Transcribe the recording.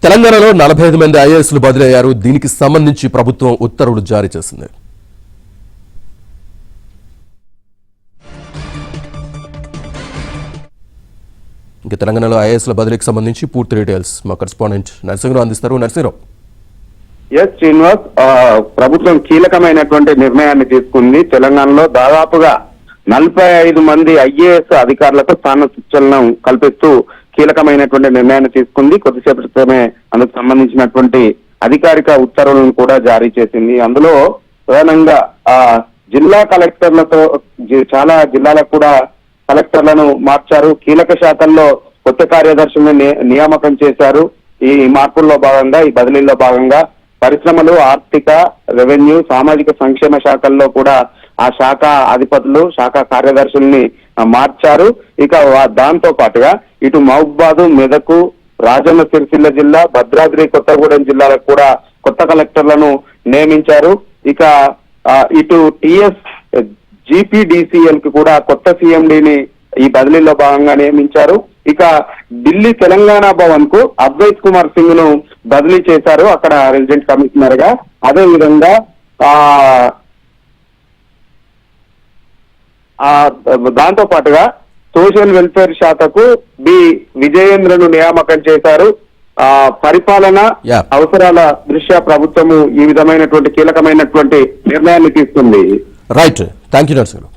తెలంగాణలో 45 మంది ఐఏఎస్లు బదిలీ అయ్యారు. దీనికి సంబంధించి ప్రభుత్వం ఉత్తర్వులు జారీ చేసింది. ఇంకా తెలంగాణలో ఐఏఎస్ల బదిలీకి సంబంధించి పూర్తి డీటెయిల్స్ మా కరెస్పాండెంట్ నరసింహరావు అందిస్తారు. నరసింహరావు. శ్రీనివాస్, ప్రభుత్వం కీలకమైనటువంటి నిర్ణయాన్ని తీసుకుంది. తెలంగాణలో దాదాపుగా 45 మంది ఐఏఎస్ అధికారులకు స్థాన సూచనలను కల్పిస్తూ కీలకమైనటువంటి నిర్ణయాన్ని తీసుకుంది. కొద్దిసేపటి క్రితమే అందుకు సంబంధించినటువంటి అధికారిక ఉత్తర్వులను కూడా జారీ చేసింది. అందులో ప్రధానంగా జిల్లా కలెక్టర్లతో చాలా జిల్లాలకు కూడా కలెక్టర్లను మార్చారు. కీలక శాఖల్లో కొత్త కార్యదర్శులను నియామకం చేశారు. ఈ మార్పుల్లో భాగంగా, ఈ బదిలీల్లో భాగంగా పరిశ్రమలు, ఆర్థిక, రెవెన్యూ, సామాజిక సంక్షేమ శాఖల్లో కూడా ఆ శాఖ అధిపతులు, శాఖ కార్యదర్శుల్ని మార్చారు. ఇక దాంతో పాటుగా ఇటు మహబూబాబాద్, మెదకు, రాజన్న సిరిసిల్ల జిల్లా, భద్రాద్రి కొత్తగూడెం జిల్లాలకు కూడా కొత్త కలెక్టర్లను నియమించారు. ఇక ఇటు టిఎస్ జిపిడిసిఎల్ కి కూడా కొత్త సిఎండిని ఈ బదిలీలో భాగంగా నియమించారు. ఇక ఢిల్లీ తెలంగాణ భవన్ కు అద్వైత్ కుమార్ సింగ్ ను బదిలీ చేశారు, అక్కడ రెసిడెంట్ కమిషనర్ గా. అదే విధంగా దాంతో పాటుగా సోషల్ వెల్ఫేర్ శాఖకు బి విజయేంద్రను నియామకం చేశారు. పరిపాలన అవసరాల దృష్ట్యా ప్రభుత్వము ఈ విధమైనటువంటి కీలకమైనటువంటి నిర్ణయాన్ని తీసుకుంది. Right, thank you Narasimharao.